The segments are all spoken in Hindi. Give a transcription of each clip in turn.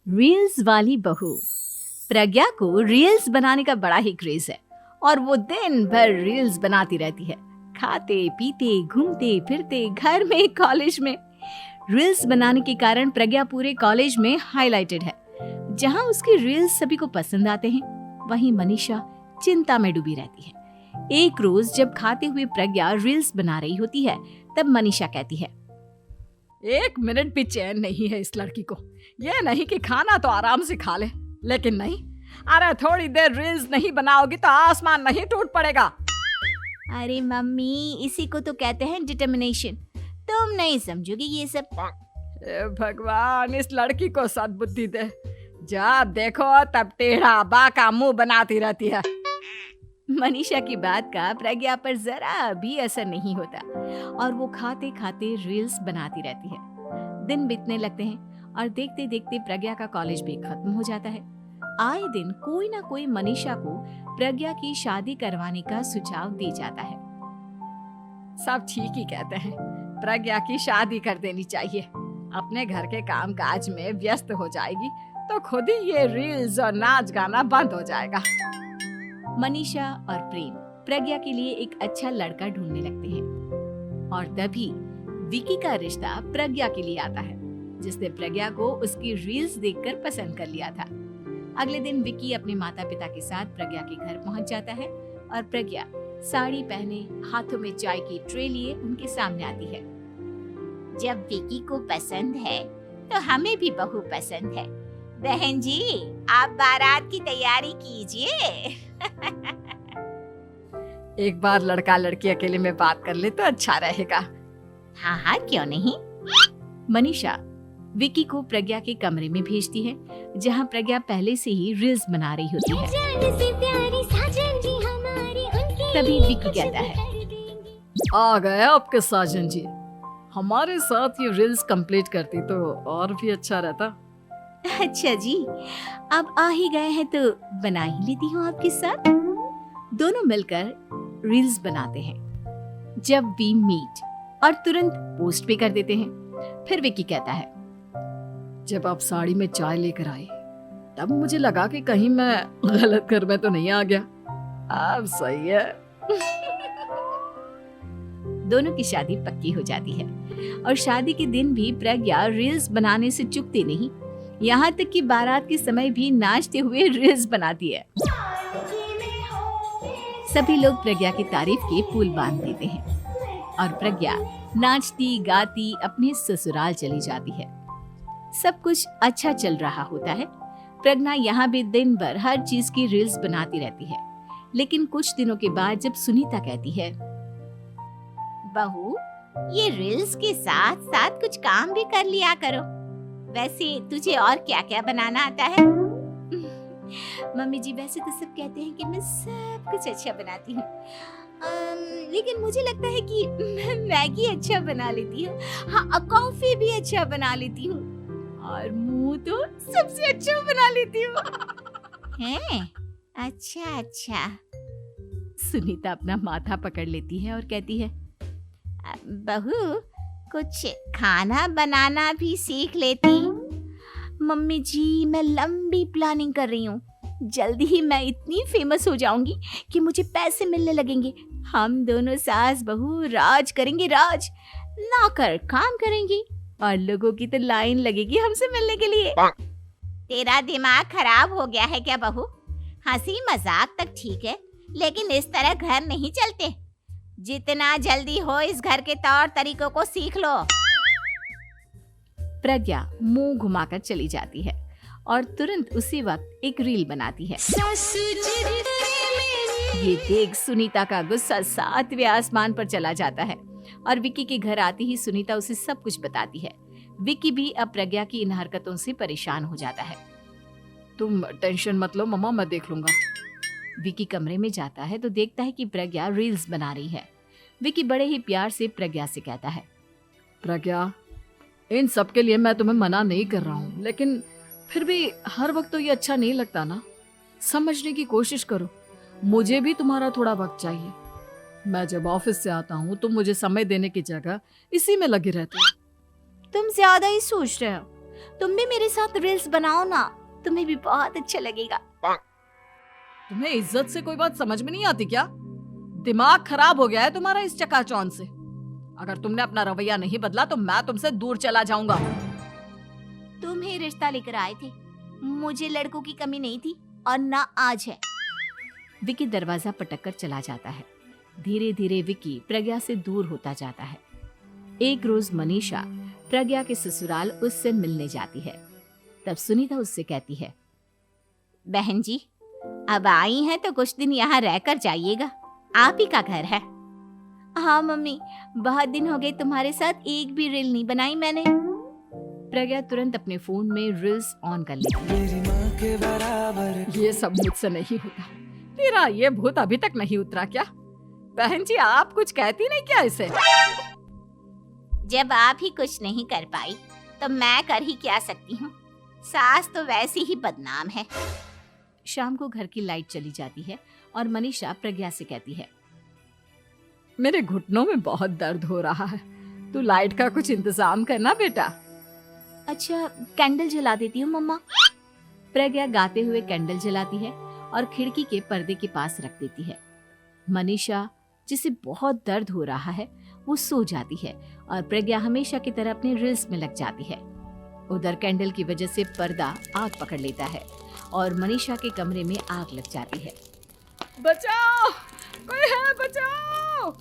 रील्स वाली बहू। प्रज्ञा को रील्स बनाने का बड़ा ही क्रेज है और वो दिन भर रील्स बनाती रहती है। खाते पीते घूमते फिरते घर में कॉलेज में रील्स बनाने के कारण प्रज्ञा पूरे कॉलेज में हाईलाइटेड है। जहां उसकी रील्स सभी को पसंद आते हैं, वहीं मनीषा चिंता में डूबी रहती है। एक रोज जब खाते हुए प्रज्ञा रील्स बना रही होती है, तब मनीषा कहती है, एक मिनट भी चैन नहीं है इस लड़की को। ये नहीं कि खाना तो आराम से खा ले, लेकिन नहीं, अरे थोड़ी देर रील्स नहीं बनाओगी तो आसमान नहीं टूट पड़ेगा। अरे मम्मी, इसी को तो कहते हैं डिटर्मिनेशन। तुम नहीं समझोगी ये सब। ए भगवान, इस लड़की को सद्बुद्धि दे। जब देखो तब टेढ़ा बाका मुंह बनाती रहती है। मनीषा की बात का प्रज्ञा पर जरा भी असर नहीं होता और वो खाते खाते रील्स बनाती रहती है। दिन बीतने लगते हैं और देखते देखते प्रज्ञा का कॉलेज भी खत्म हो जाता है। आए दिन कोई ना कोई मनीषा को प्रज्ञा की शादी करवाने का सुझाव दे जाता है। सब ठीक ही कहते हैं, प्रज्ञा की शादी कर देनी चाहिए। अपने घर के काम काज में व्यस्त हो जाएगी तो खुद ही ये रील्स और नाच गाना बंद हो जाएगा। मनीषा और प्रेम प्रज्ञा के लिए एक अच्छा लड़का ढूंढने लगते हैं और तभी विकी का रिश्ता प्रज्ञा के लिए आता है, जिसने प्रज्ञा को उसकी रील्स देखकर पसंद कर लिया था। अगले दिन विकी अपने माता पिता के साथ प्रज्ञा के घर पहुंच जाता है और प्रज्ञा साड़ी पहने हाथों में चाय की ट्रे लिए उनके सामने आती है। जब विकी को पसंद है तो हमें भी बहू पसंद है। बहन जी, आप बारात की तैयारी कीजिए। एक बार लड़का लड़की अकेले में बात कर ले तो अच्छा रहेगा। हाँ हाँ, क्यों नहीं। मनीषा विकी को प्रज्ञा के कमरे में भेजती है, जहां प्रज्ञा पहले से ही रील्स बना रही होती है। तभी विकी कहता है, आ गए आपके साजन जी। हमारे साथ ये रील्स कंप्लीट करती तो और भी अच्छा रहता। अच्छा जी, अब आ ही गए हैं तो बना ही लेती हूँ आपके साथ। दोनों मिलकर रील्स बनाते हैं। जब वी मीट और तुरंत पोस्ट भी कर देते हैं। फिर विकी कहता है, जब आप साड़ी में चाय लेकर आई तब मुझे लगा कि कहीं मैं गलत घर में तो नहीं आ गया। अब सही है। दोनों की शादी पक्की हो जाती है और शादी के दिन भी प्रज्ञा रील्स बनाने से चूकती नहीं। यहाँ तक कि बारात के समय भी नाचते हुए रील्स बनाती है। सभी लोग प्रज्ञा की तारीफ के पुल बांध देते हैं और प्रज्ञा नाचती गाती अपने ससुराल चली जाती है। सब कुछ अच्छा चल रहा होता है। प्रज्ञा यहाँ भी दिन भर हर चीज की रील्स बनाती रहती है। लेकिन कुछ दिनों के बाद जब सुनीता कहती है, बहू, ये रील्स के साथ साथ कुछ काम भी कर लिया करो। वैसे तुझे और क्या क्या बनाना आता है? मम्मी जी, वैसे तो सब कहते हैं कि मैं सब कुछ अच्छा बनाती हूँ, लेकिन मुझे लगता है कि मैं मैगी अच्छा बना लेती हूँ। हाँ, कॉफी भी अच्छा बना लेती हूँ और मुंह तो सबसे अच्छा बना लेती हूँ। हैं? अच्छा अच्छा। सुनीता अपना माथा पकड़ लेती है और कहती है, बहू, कुछ खाना बनाना भी सीख लेती। मम्मी जी, मैं लंबी प्लानिंग कर रही हूँ। जल्दी ही मैं इतनी फेमस हो जाऊंगी कि मुझे पैसे मिलने लगेंगे। हम दोनों सास बहू राज करेंगे, राज नौकर काम करेंगी और लोगों की तो लाइन लगेगी हमसे मिलने के लिए। तेरा दिमाग खराब हो गया है क्या बहू? हंसी मजाक तक ठीक है, लेकिन इस तरह घर नहीं चलते। जितना जल्दी हो इस घर के तौर तरीकों को सीख लो। प्रज्ञा मुंह घुमाकर चली जाती है और तुरंत उसी वक्त एक रील बनाती है। ये देख सुनीता का गुस्सा 7वें आसमान पर चला जाता है और विकी के घर आती ही सुनीता उसे सब कुछ बताती है। विकी भी अब प्रज्ञा की इन हरकतों से परेशान हो जाता है। तुम टेंशन मत लो मम्मा, मैं देख लूंगा। विकी कमरे में जाता है तो देखता है कि प्रज्ञा रील्स बना रही है। विकी बड़े ही प्यार से प्रज्ञा से कहता है, प्रज्ञा, इन सब के लिए मैं तुम्हें मना नहीं कर रहा हूँ, लेकिन फिर भी हर वक्त तो ये अच्छा नहीं लगता ना। समझने की कोशिश करो, मुझे भी तुम्हारा थोड़ा वक्त चाहिए। मैं जब ऑफिस से आता हूँ तो मुझे समय देने की जगह इसी में लगे रहते हो। तुम ज्यादा ही सोच रहे हो। तुम भी मेरे साथ रील्स बनाओ ना, तुम्हें भी बहुत अच्छा लगेगा। तुम्हें इज्जत से कोई बात समझ में नहीं आती क्या? दिमाग खराब हो गया है तुम्हारा इस चकाचौंध से। अगर तुमने अपना रवैया नहीं बदला तो मैं तुमसे दूर चला जाऊंगा। तुम ही रिश्ता लेकर आए थे, मुझे लड़कों की कमी नहीं थी और ना आज है। विकी दरवाजा पटक कर चला जाता है। धीरे धीरे विकी प्रज्ञा से दूर होता जाता है। एक रोज मनीषा प्रज्ञा के ससुराल उससे मिलने जाती है। तब सुनीता उससे कहती है, बहन जी, अब आई हैं तो कुछ दिन यहाँ रहकर जाइएगा, आप ही का घर है। हाँ मम्मी, बहुत दिन हो गए तुम्हारे साथ एक भी रील नहीं बनाई मैंने। प्रज्ञा तुरंत अपने फोन में रील्स ऑन कर लेती है। ये सब मुझसे नहीं होता। तेरा ये भूत अभी तक नहीं उतरा क्या? बहन जी, आप कुछ कहती नहीं क्या इसे? जब आप ही कुछ नहीं कर पाई तो मैं कर ही क्या सकती हूँ। सास तो वैसी ही बदनाम है। शाम को घर की लाइट चली जाती है और मनीषा प्रज्ञा से कहती है, मेरे घुटनों में बहुत दर्द हो रहा है, तू लाइट का कुछ इंतजाम करना बेटा। अच्छा, कैंडल जला देती हूँ मम्मा। प्रज्ञा गाते हुए कैंडल जलाती है और खिड़की के पर्दे के पास रख देती है। मनीषा, जिसे बहुत दर्द हो रहा है, वो सो जाती है और प्रज्ञा हमेशा की तरह अपने रील्स में लग जाती है। उधर कैंडल की वजह से पर्दा आग पकड़ लेता है और मनीषा के कमरे में आग लग जाती है। बचाओ, कोई है, बचाओ।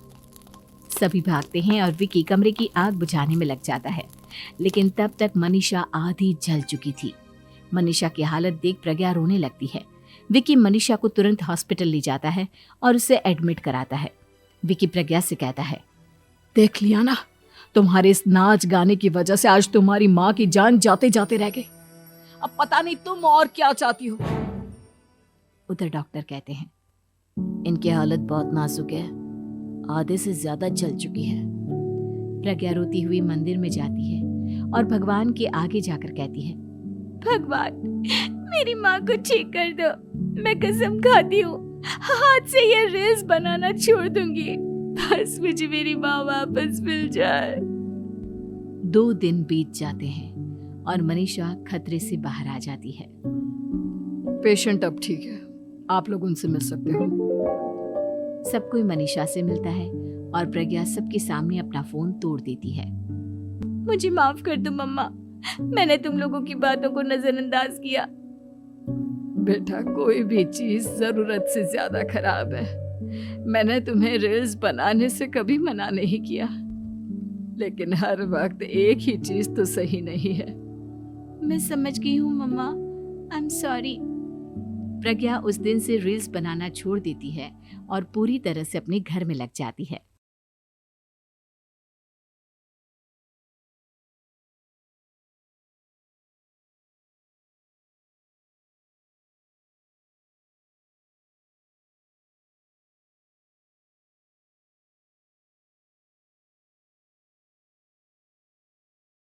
सभी भागते हैं और विकी कमरे की आग बुझाने में लग जाता है, लेकिन तब तक मनीषा आधी जल चुकी थी। मनीषा की हालत देख प्रज्ञा रोने लगती है। विकी मनीषा को तुरंत हॉस्पिटल ले जाता है और उसे एडमिट कराता है। विकी प्रज्ञा से कहता है, देख लिया ना, तुम्हारे इस नाच गाने की वजह से आज तुम्हारी माँ की जान जाते जाते रह गई। अब पता नहीं तुम और क्या चाहती हो। उधर डॉक्टर कहते हैं, इनकी हालत बहुत नाजुक है, आधे से ज्यादा जल चुकी है। प्रज्ञा रोती हुई मंदिर में जाती है और भगवान के आगे जाकर कहती है, भगवान, मेरी माँ को ठीक कर दो। मैं कसम खाती हूँ, हाथ से ये रील्स बनाना छोड़ दूंगी। बस मुझे मेरी माँ वापस मिल जाए। 2 दिन बीत जाते हैं और मनीषा खतरे से बाहर आ जाती है। पेशेंट अब ठीक है, आप लोग उनसे मिल सकते हो। सब कोई मनीषा से मिलता है और प्रज्ञा सबके सामने अपना फोन तोड़ देती है। मुझे माफ कर दो मम्मा, मैंने तुम लोगों की बातों को नजरअंदाज किया। बेटा, कोई भी चीज जरूरत से ज्यादा खराब है। मैंने तुम्हें रील्स बनाने से कभी मना नहीं किया, लेकिन हर वक्त एक ही चीज तो सही नहीं है। मैं समझ गई हूँ मम्मा, आई एम सॉरी। प्रज्ञा उस दिन से रील्स बनाना छोड़ देती है और पूरी तरह से अपने घर में लग जाती है।